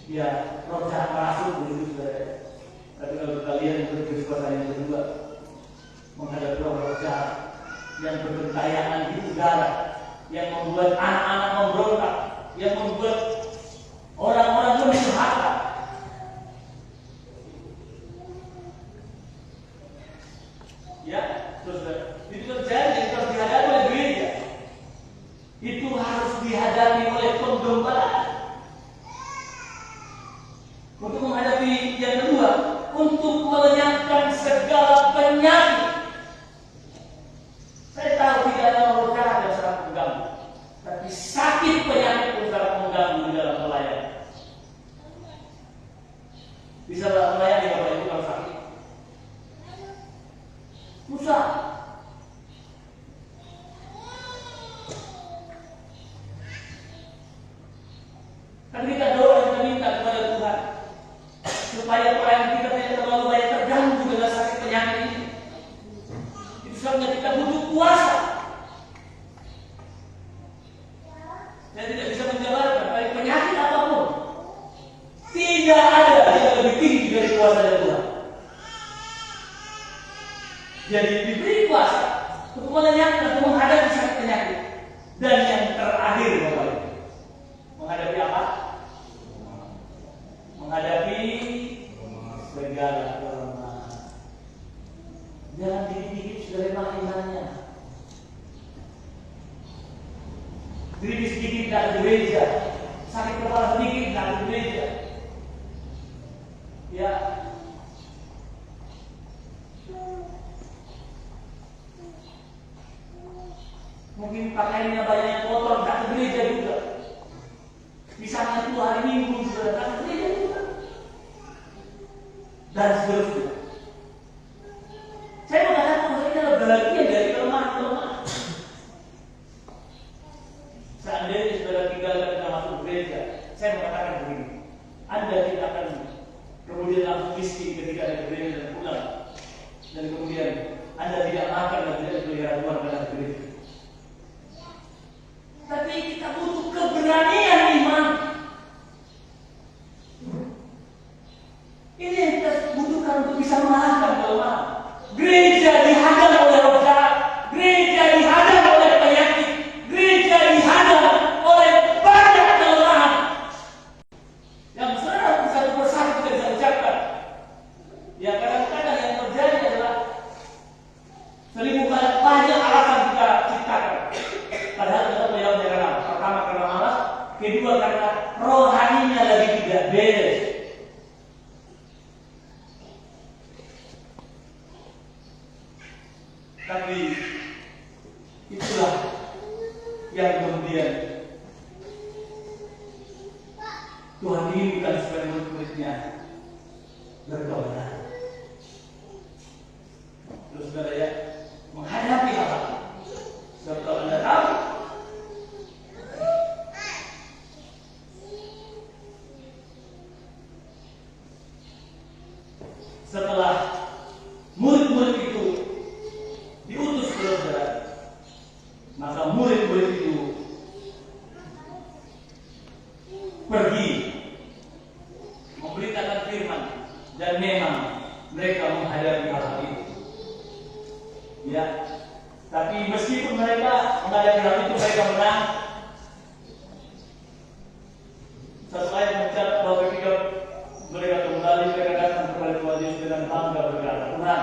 ya roh jahat masuk begitu saudara. Tapi kalau kita lihat bentuk kuasa yang kedua menghadapi roh jahat yang bergentayangan di udara, yang membuat anak-anak memberontak, yang membuat orang-orang lebih harta. Ya, saudara, itu terjadi kalau dihadapi oleh gereja. Itu harus dihadapi oleh penggembala. Untuk menghadapi yang kedua, untuk melenyapkan segala penyakit. Saya tahu tidak ada roh jahat yang sangat mengganggu. Susah. Kan kita doa, kita minta kepada Tuhan supaya pelayan kita tidak terlalu banyak terganggu dengan sakit penyakit ini. Itu sebabnya kita butuh kuasa. Saya tidak bisa menjabarkan baik penyakit apapun. Tidak ada yang lebih tinggi dari kuasa dari Tuhan. Jadi diberi kuasa untuk menyakiti atau menghadapi sakit penyakit. Dan yang terakhir Bapak Ibu, menghadapi apa? Menghadapi segala kelemahan. Jangan dikit-dikit sudah lemah imannya. Grimis sedikit tidak ke gereja, sakit kepala sedikit tidak ke gereja. Ya, mungkin pakaiannya banyak kotor, tak ke gereja juga. Misalnya itu hari Minggu sudah tak ke gereja juga. Dan seterusnya. Saya mengatakan bahwa ini adalah bagian dari kelemahan-kelemahan. Seandainya saudara tinggal dan tidak masuk gereja, saya mengatakan begini: Anda tidak akan kemudian langsung miskin ketika ada gereja dan pulang, dan kemudian Anda tidak makan dan tidak dipelihara Tuhan dalam gereja. Tapi kita butuh keberanian iman. Ini yang kita butuhkan untuk bisa mengalahkan kelemahan. Gereja dihadang oleh roh jahat, gereja dihadang oleh penyakit, gereja dihadang oleh banyak kelemahan yang saudara satu persatu tidak bisa ucapkan. Ya, kadang-kadang yang terjadi adalah seribu banyak alasan kita ciptakan. Padahal kita menjawab karena pertama karena malas, kedua karena rohaninya lagi tidak beres. Tapi itulah yang kemudian Tuhan inginkan supaya murid-muridnya bertobat. Terus saudara ya, menghadapi hal serta Anda tahu setelah murid-murid itu diutus ke saudara, maka murid-murid itu pergi memberitakan firman, dan memang mereka menghadapi hal itu. Ya, tapi meskipun mereka menghadapi hal itu, mereka menang. Satu ayat mencatat bahwa ketika mereka kembali, mereka datang kepada Tuhan Yesus dengan bangga berkata, Tuhan,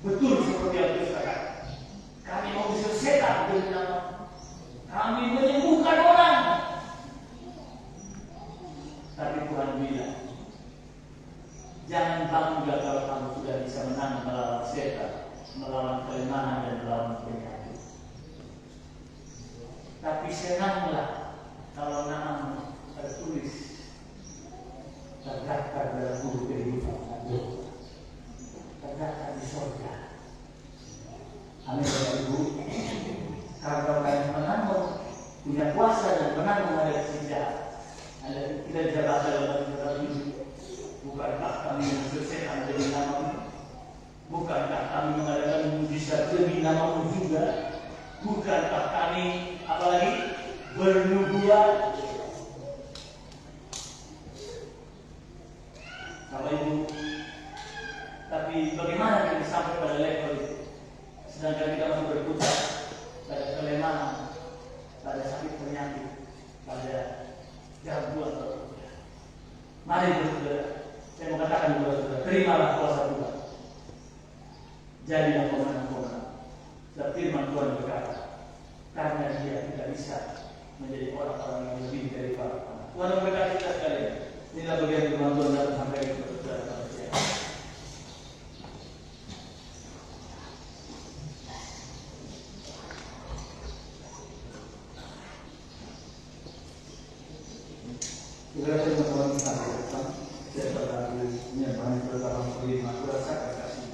betul seperti yang Yesus katakan, kami mau mengusir setan dengan nama, kami menyembuhkan orang. Tapi Tuhan bilang, jangan bangga kalau kamu sudah bisa menang melawan setan, melawan kelemahan dan melawan penyakit. Tapi senanglah kalau namamu tertulis terdaftar dalam buku kehidupan, terdaftar di surga. Amin Bapak Ibu. Kalau kalian menang, punya kuasa dan menang menghadapi si jahat, Anda tidak bisa baca dalam kitab ini. Bukankah kami menyelesaikan demi namamu? Bukankah kami mengadakan mujizat demi namamu juga? Bukankah kami apalagi bernubuat? Bapak Ibu, tapi bagaimana kita sampai pada level itu? Sedangkan kita masih berputar pada kelemahan, pada sakit penyakit, pada gangguan tertentu. Mari saudara, saya mau katakan kepada saudara, terimalah kuasa Tuhan. Jadilah pemenang-pemenang. Dan firman Tuhan berkata, karena dia tidak bisa menjadi orang-orang yang lebih dari para pemenang. Tuhan memberkati kita sekalian. Inilah bagian firman Tuhan dapat sampai kepada saudara manusia. Saudara saya mohon kita saya berkati menyembah berkata beri matur rasa kasih.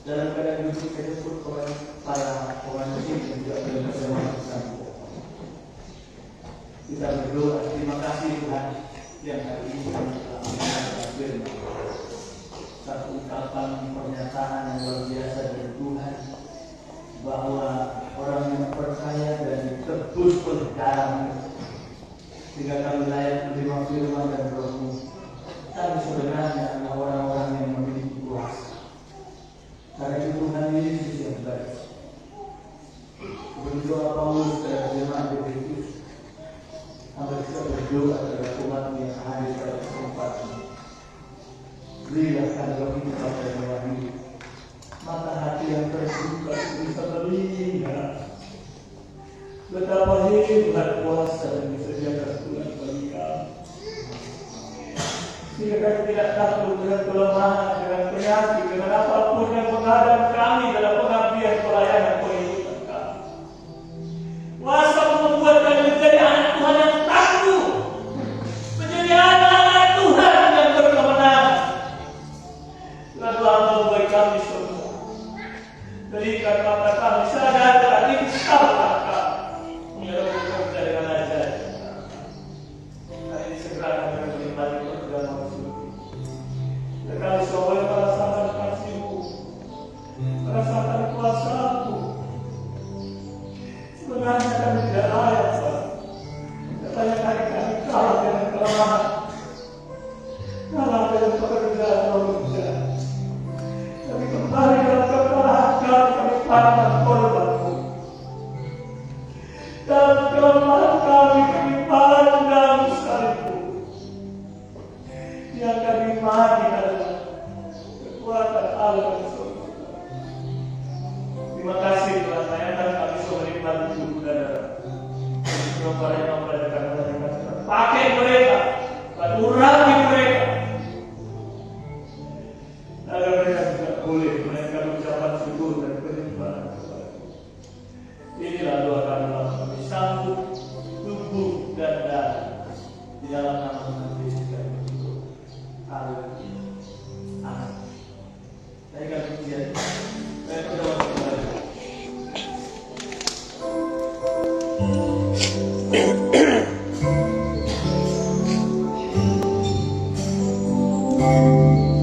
dalam keadaan duduk saya jemput oleh para pengantin dan juga bersama bersama. Kita berdoa, terima kasih Tuhan yang hari ini kami telah mendengar firman. Satu ungkapan pernyataan yang luar biasa dari Tuhan bahwa orang yang percaya dan ditebus oleh darah sehingga kami layak menerima firman dan roh-Mu. Kami sebenarnya adalah orang-orang yang memiliki kuasa. Karena itu Tuhan Yesus yang baik. Berdoa Paulus pada firman Efesus. Sampai kita berdoa kepada umat yang hadir pada kesempatan ini. Berilah roh itu pada kami. Mata hati yang terbuka bisa melihat betapa hebat kuasa yang disediakan Tuhan bagi kami. Sehingga kami tidak takut dengan kelemahan, dengan penyakit, dengan apapun yang menghadap kami dalam pengabdian pelayanan penghidupan kami. Kuasa membuat kami menjadi anak Tuhan yang tangguh, menjadi anak-anak Tuhan yang berkemenangan. Tuhan telah membuat kami semua. Berikan mata kami sadar dan insafkan kami. Mengenai bekerja dengan ajar. Hari ini segera kami menikmati perjalanan suci. Dan kami semua boleh merasakan kasih-Mu, merasakan kuasa-Mu. Sebenarnya kami tidak layak, Pak. Katanya kami kalah dengan kelemahan, kalah dengan pekerjaan manusia. Kami kembali dalam kekalahan kami pandang korban-Mu. Dalam kelemahan kami pandang salib-Mu. Yang kami imani adalah kekuatan Allah yang surga. Terima kasih Tuhan, bayangkan kami semua menikmati tubuh dan darah. Yang para mempelajari mereka, pakai mereka, urangi mereka. Agar mereka juga boleh menaikkan ucapan syukur dan penyembahan kepada-Mu. Inilah doa kami kami sanggup tubuh dan darah di dalam nama Tuhan Yesus kami bersyukur. Haleluya. Amin. Saya akan ujian. Saya berdoa kembali. Thank you.